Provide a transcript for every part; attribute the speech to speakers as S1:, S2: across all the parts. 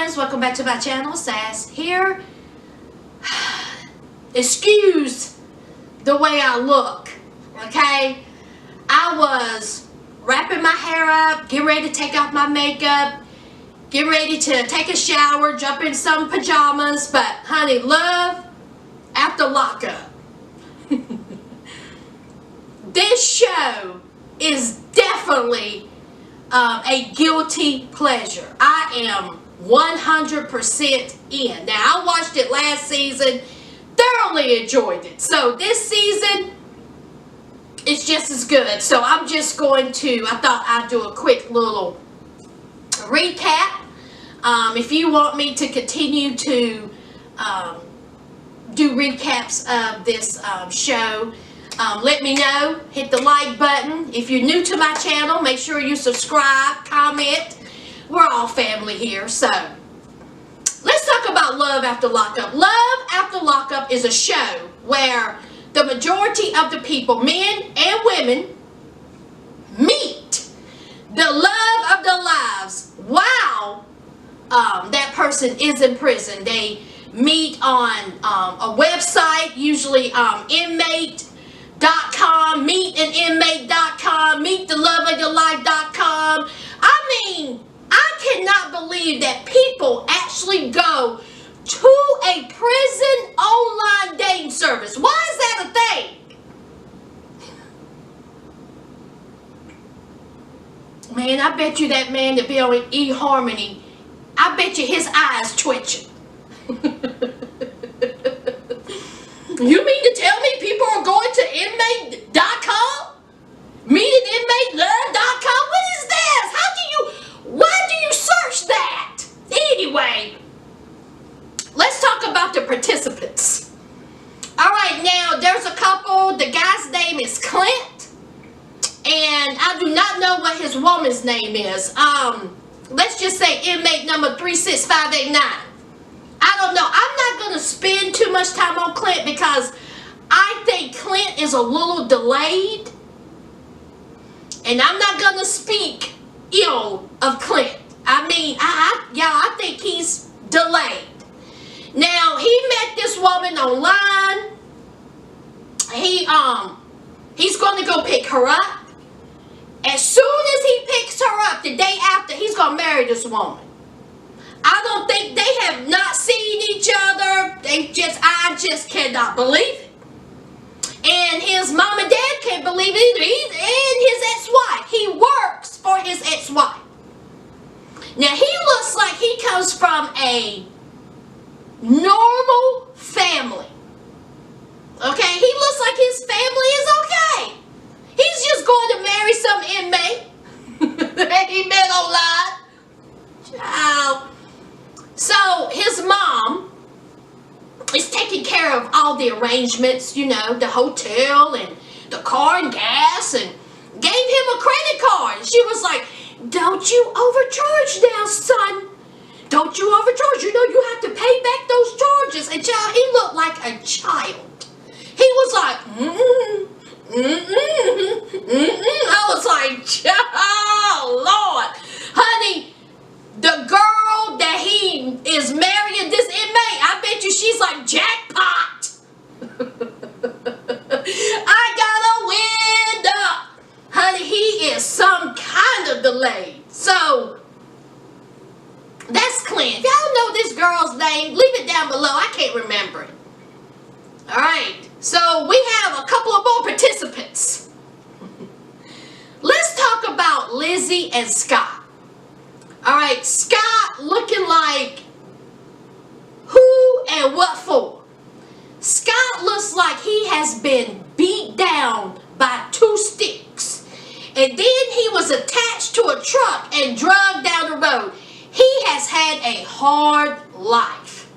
S1: friends, welcome back to my channel. Sas here. Excuse the way I look, okay? I was wrapping my hair up, getting ready to take off my makeup, getting ready to take a shower, jump in some pajamas, but honey, love after lockup. This show is definitely a guilty pleasure. I am 100% in. Now, I watched it last season, thoroughly enjoyed it. So this season, it's just as good. So I'm just going to, I thought I'd do a quick little recap. If you want me to continue to do recaps of this show, let me know. Hit the like button. If you're new to my channel, make sure you subscribe, comment. We're all family here. So let's talk about Love After Lockup. Love After Lockup is a show where the majority of the people, men and women, meet the love of their lives while that person is in prison. They meet on a website, usually inmate.com, meetaninmate.com, meettheloveofyourlife.com. I mean, I cannot believe that people actually go to a prison online dating service. Why is that a thing? Man, I bet you that man that be on eHarmony, I bet you his eyes twitching. You mean to tell me people are going to inmate.com? Meetinginmatelove.com? What is this? Why do you search that? Anyway, let's talk about the participants. Alright, now there's a couple. The guy's name is Clint, and I do not know what his woman's name is. Let's just say inmate number 36589. I don't know. I'm not going to spend too much time on Clint because I think Clint is a little delayed. And I'm not going to speak ill of Clint. I mean, I think he's delayed. Now, he met this woman online. He's going to go pick her up. As soon as he picks her up, the day after, he's going to marry this woman. I don't think they have not seen each other. I just cannot believe it. And his mom and dad can't believe it either. And his ex-wife. He works for his ex-wife. Now, he looks like he comes from a normal family. Okay? He looks like his family is okay. He's just going to marry some inmate that he met online. Child. So, his mom is taking care of all the arrangements, you know, the hotel and the car and gas, and gave him a credit card. And she was like, don't you overcharge now, son. Don't you overcharge. You know you have to pay back those charges. And child, he looked like a child. He was like, I was like, oh, Lord. Honey, the girl that he is marrying, this inmate, I bet you she's like, jackpot. I got a window. Honey, he is some kind of delayed. So, that's Clint. If y'all know this girl's name, leave it down below. I can't remember it. Alright, so we have a couple of more participants. Let's talk about Lizzie and Scott. Alright, Scott looking like who and what for? Scott looks like he has been beat down by 2 sticks. And then he was attached to a truck and dragged down the road. He has had a hard life.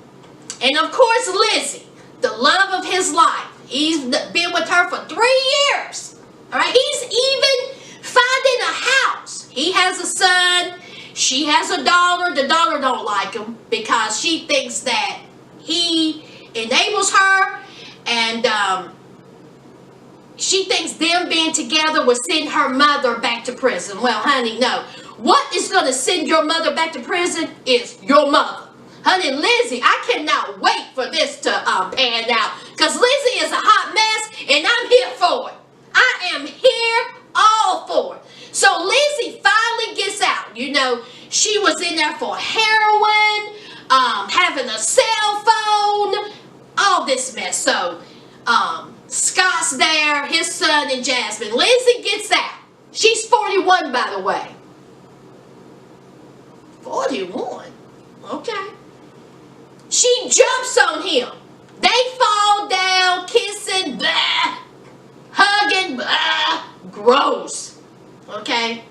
S1: And of course, Lizzie, the love of his life. He's been with her for 3 years. Alright, he's even finding a house. He has a son. She has a daughter. The daughter don't like him because she thinks that he enables her, and she thinks them being together will send her mother back to prison. Well, honey, no. What is going to send your mother back to prison is your mother. Honey, Lizzie, I cannot wait for this to pan out. Because Lizzie is a hot mess, and I'm here for it. I am here all for it. So Lizzie finally gets out. You know, she was in there for heroin, having a cell phone, all this mess. So, Scott's there, his son, and Jasmine. Lizzie gets out. She's 41, by the way. 41? Okay. She jumps on him. They fall down, kissing, blah, hugging, blah, gross. Okay?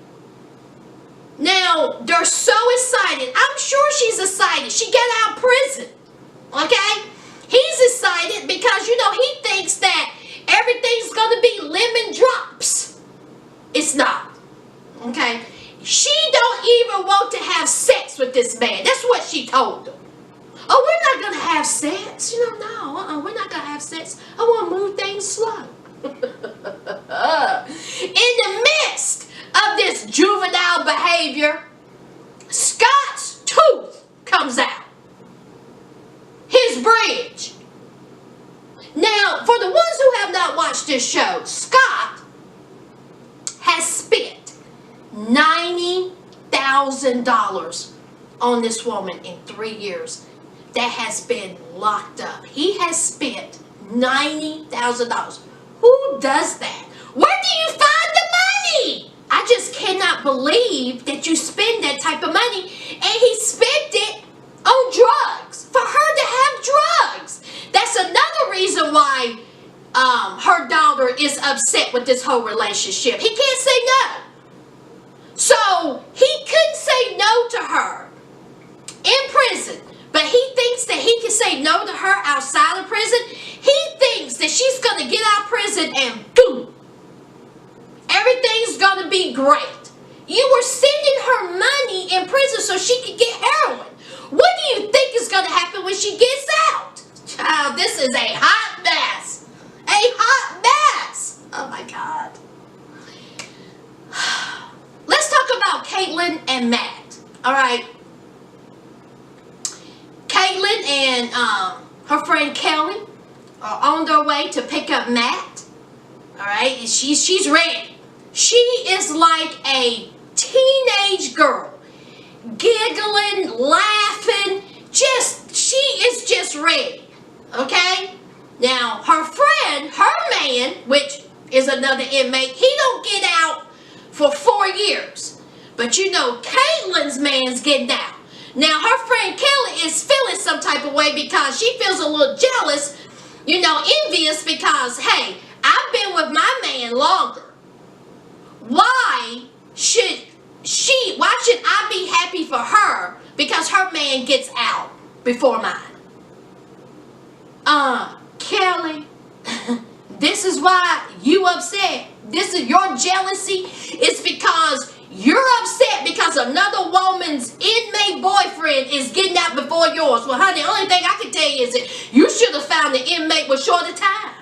S1: Now, they're so excited. I'm sure she's excited. She got out of prison. Okay? He's excited because, you know, he thinks that everything's going to be lemon drops. It's not. Okay? She don't even want to have sex with this man. That's what she told him. Oh, we're not going to have sex. You know, no, we're not going to have sex. I want to move things slow. In the midst of this juvenile behavior, Scott's tooth comes out. His bridge. Now, for the ones who have not watched this show, Scott has spent $90,000 on this woman in 3 years that has been locked up. He has spent $90,000. Who does that? Where do you find the money? I just cannot believe that you spend that type of money, and he spent it on drugs, for her to have drugs. That's another reason why her daughter is upset with this whole relationship. He can't say no. So he couldn't say no to her in prison, but he thinks that he can say no to her outside of prison. He thinks that she's going to get out of prison and boom, everything's going to be great. You were sending her money in prison so she could get heroin. What do you think is going to happen when she gets out? Child, this is a hot mess. A hot mess. Oh my God. Let's talk about Caitlin and Matt. All right. Caitlin and her friend Kelly are on their way to pick up Matt. All right. And she's ready. She is like a teenage girl. Giggling, laughing, she is just ready, okay? Now, her friend, her man, which is another inmate, he don't get out for 4 years. But you know, Caitlin's man's getting out. Now, her friend Kelly is feeling some type of way because she feels a little jealous, you know, envious because, hey, I've been with my man longer. Why should I be happy for her because her man gets out before mine? Kelly, this is why you upset. This is your jealousy. It's because you're upset because another woman's inmate boyfriend is getting out before yours. Well, honey, the only thing I can tell you is that you should have found the inmate with shorter time.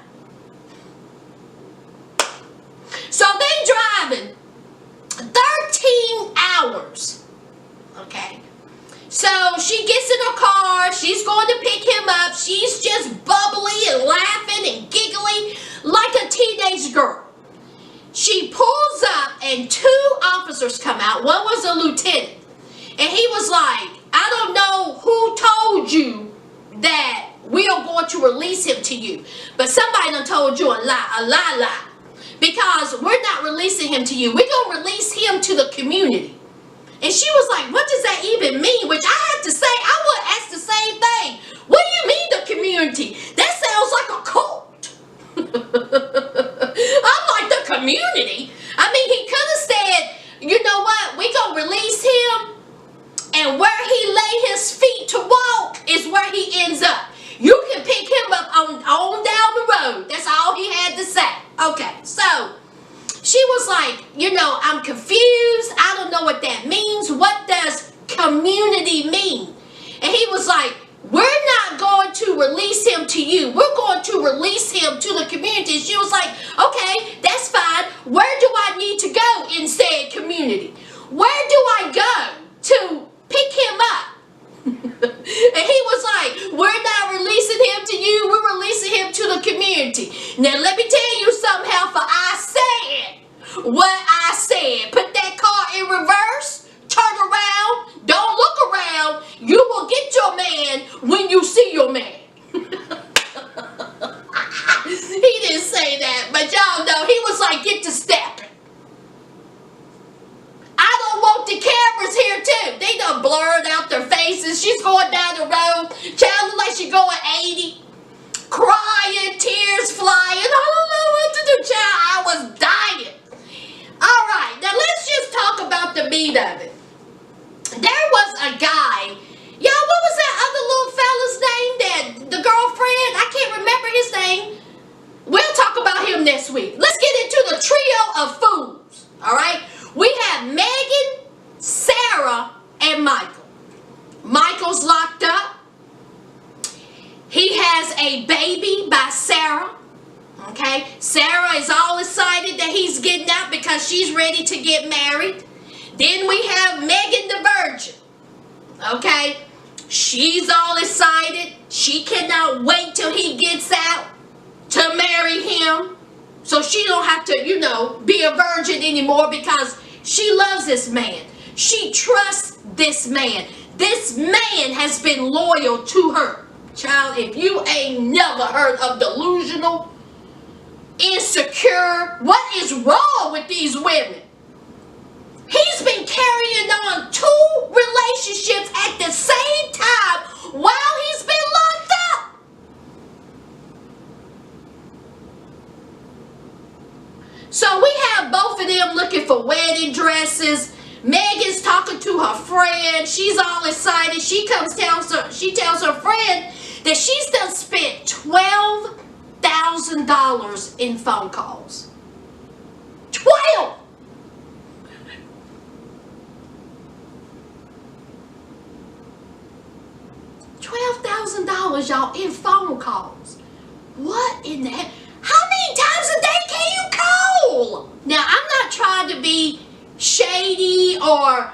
S1: So they driving 13 hours. Okay. So she gets in her car. She's going to pick him up. She's just bubbly and laughing and giggling like a teenage girl. She pulls up and 2 officers come out. One was a lieutenant. And he was like, I don't know who told you that we are going to release him to you. But somebody done told you a lie. Because we're not releasing him to you. We're going to release him to the community. And she was like, what does that even mean? Which I had to say, I would ask the same thing. What do you mean the community? That sounds like a cult. I'm like, the community? I mean, he could have said, you know what? We're going to release him. And where he lay his feet to walk is where he ends up. You can pick him up on down the road. That's all he had to say. Okay, so she was like, you know, I'm confused. I don't know what that means. What does community And he was like, we're not releasing him to you, we're releasing him to the community. Now let me tell you something, Heifer. I said what I said. Put that car in reverse, turn around, don't look around. You will get your man when you see your man. He didn't say that, but y'all know he was like, get to stepping. I don't want the cameras here too. They done blurred out their faces. She's going down the road. Child look like she going 80. Crying, tears flying. I don't know what to do, child. I was dying. All right, now let's just talk about the meat of it. There was a guy. Y'all, what was that other little fella's name? That the girlfriend? I can't remember his name. We'll talk about him next week. Let's get into the trio of fools. All right? We have Megan, Sarah, and Michael. Michael's locked up. He has a baby by Sarah. Okay? Sarah is all excited that he's getting out because she's ready to get married. Then we have Megan the Virgin. Okay? She's all excited. She cannot wait till he gets out to marry him. So she don't have to, be a virgin anymore because she loves this man. She trusts this man. This man has been loyal to her. Child, if you ain't never heard of delusional, insecure, what is wrong with these women? He's been carrying on 2 relationships at the same time while he's been locked up. So we have both of them looking for wedding dresses. Megan's talking to her friend. She's all excited. She tells her friend that she's done spent $12,000 in phone calls. 12! $12,000, y'all, in phone calls. What in the heck? How many times a day can you call? Now, I'm not trying to be shady or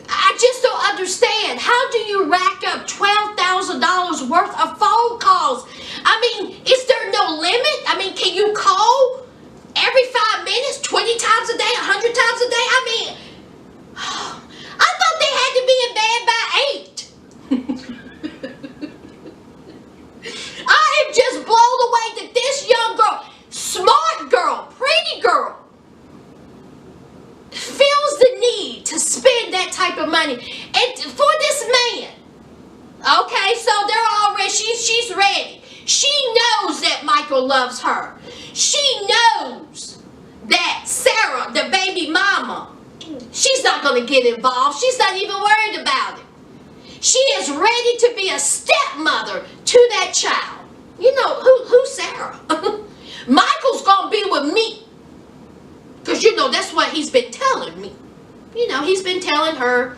S1: I just don't understand. How do you rack up $12,000 worth of phone calls? I mean, is there no limit? I mean, can you call every 5 minutes, 20 times a day, 100 times a day? I mean, I thought they had to be in bed by 8. I am just blown away that this young girl, smart girl, pretty girl, feels the need to spend that type of money and for this man. Okay, so they're already, she's ready. She knows that Michael loves her. She knows that Sarah, the baby mama, she's not going to get involved. She's not even worried about it. She is ready to be a stepmother to that child. You know, who's Sarah? Michael's going to be with me. Because, that's what he's been telling me. He's been telling her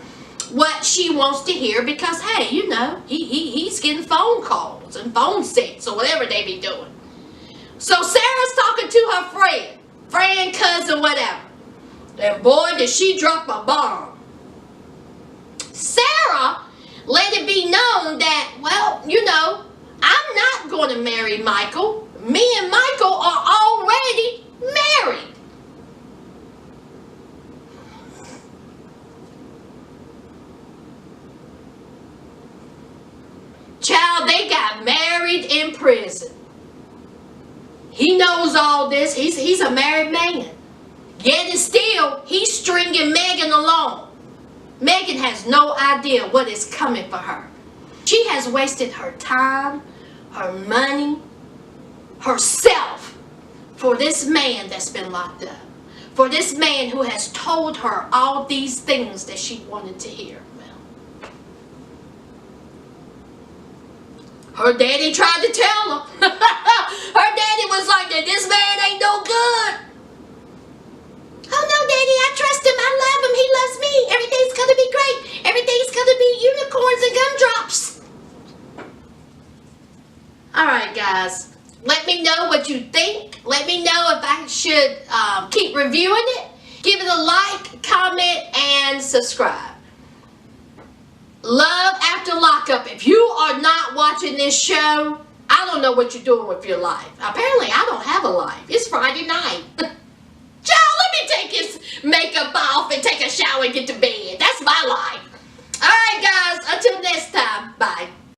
S1: what she wants to hear because, hey, he's getting phone calls and phone sets or whatever they be doing. So Sarah's talking to her friend, cousin, whatever. And boy, did she drop a bomb. Sarah let it be known that, well, I'm not going to marry Michael. Me and Michael are already married. Child, they got married in prison. He knows all this. He's a married man. Yet and still, he's stringing Megan along. Megan has no idea what is coming for her. She has wasted her time, her money, herself for this man that's been locked up. For this man who has told her all these things that she wanted to hear. Her daddy tried to tell her. Her daddy was like, this man ain't no good. Oh no, Daddy, I trust him. I love him. He loves me. Everything's going to be great. Everything's going to be unicorns and gumdrops. All right, guys. Let me know what you think. Let me know if I should keep reviewing it. Give it a like, comment, and subscribe. Love After Lockup. If you are not watching this show, I don't know what you're doing with your life. Apparently, I don't have a life. It's Friday night. Child, let me take his makeup off and take a shower and get to bed. That's my life. All right, guys. Until next time. Bye.